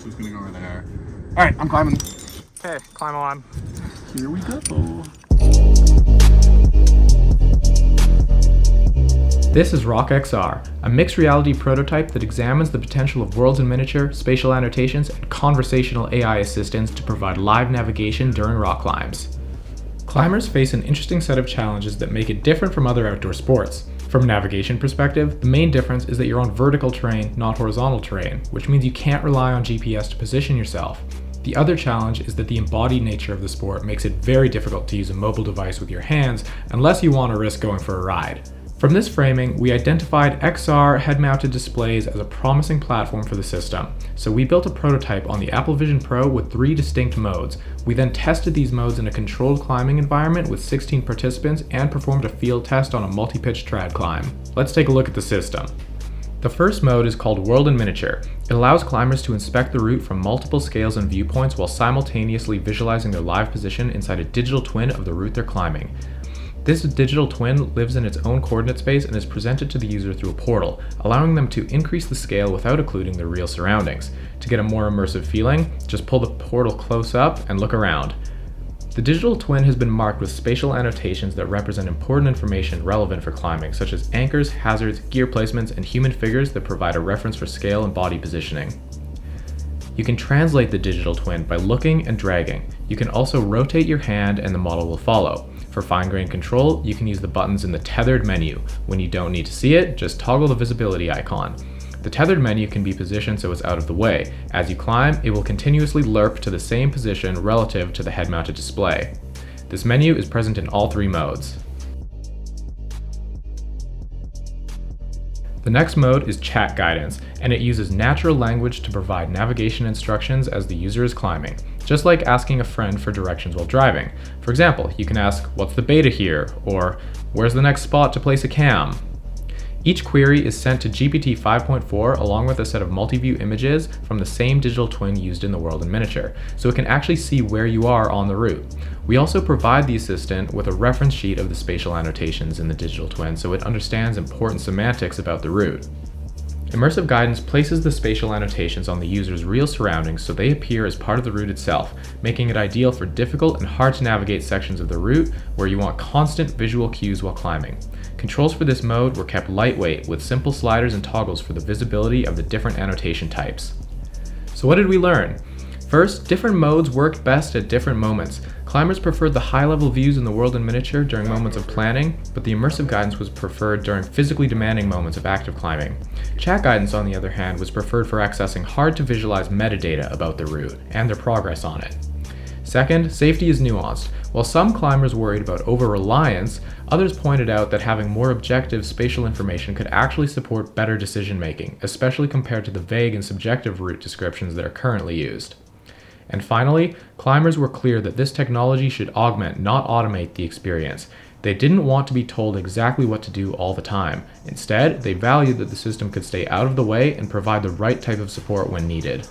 so it's gonna go over there. All right, I'm climbing. Okay, climb on. Here we go. This is Rock XR, a mixed reality prototype that examines the potential of worlds in miniature, spatial annotations, and conversational AI assistants to provide live navigation during rock climbs. Climbers face an interesting set of challenges that make it different from other outdoor sports. From a navigation perspective, the main difference is that you're on vertical terrain, not horizontal terrain, which means you can't rely on GPS to position yourself. The other challenge is that the embodied nature of the sport makes it very difficult to use a mobile device with your hands unless you want to risk going for a ride. From this framing, we identified XR head-mounted displays as a promising platform for the system, so we built a prototype on the Apple Vision Pro with 3 distinct modes. We then tested these modes in a controlled climbing environment with 16 participants and performed a field test on a multi-pitch trad climb. Let's take a look at the system. The first mode is called World in Miniature. It allows climbers to inspect the route from multiple scales and viewpoints while simultaneously visualizing their live position inside a digital twin of the route they're climbing. This digital twin lives in its own coordinate space and is presented to the user through a portal, allowing them to increase the scale without occluding their real surroundings. To get a more immersive feeling, just pull the portal close up and look around. The digital twin has been marked with spatial annotations that represent important information relevant for climbing, such as anchors, hazards, gear placements, and human figures that provide a reference for scale and body positioning. You can translate the digital twin by looking and dragging. You can also rotate your hand and the model will follow. For fine-grained control, you can use the buttons in the tethered menu. When you don't need to see it, just toggle the visibility icon. The tethered menu can be positioned so it's out of the way. As you climb, it will continuously lerp to the same position relative to the head-mounted display. This menu is present in all 3 modes. The next mode is Chat Guidance, and it uses natural language to provide navigation instructions as the user is climbing, just like asking a friend for directions while driving. For example, you can ask, "What's the beta here?" or "Where's the next spot to place a cam?" Each query is sent to GPT 5.4 along with a set of multi-view images from the same digital twin used in the World in Miniature, so it can actually see where you are on the route. We also provide the assistant with a reference sheet of the spatial annotations in the digital twin so it understands important semantics about the route. Immersive Guidance places the spatial annotations on the user's real surroundings so they appear as part of the route itself, making it ideal for difficult and hard to navigate sections of the route where you want constant visual cues while climbing. Controls for this mode were kept lightweight with simple sliders and toggles for the visibility of the different annotation types. So what did we learn? First, different modes worked best at different moments. Climbers preferred the high-level views in the World in Miniature during moments of planning, but the Immersive Guidance was preferred during physically demanding moments of active climbing. Chat Guidance, on the other hand, was preferred for accessing hard-to-visualize metadata about the route and their progress on it. Second, safety is nuanced. While some climbers worried about over-reliance, others pointed out that having more objective spatial information could actually support better decision-making, especially compared to the vague and subjective route descriptions that are currently used. And finally, climbers were clear that this technology should augment, not automate, the experience. They didn't want to be told exactly what to do all the time. Instead, they valued that the system could stay out of the way and provide the right type of support when needed.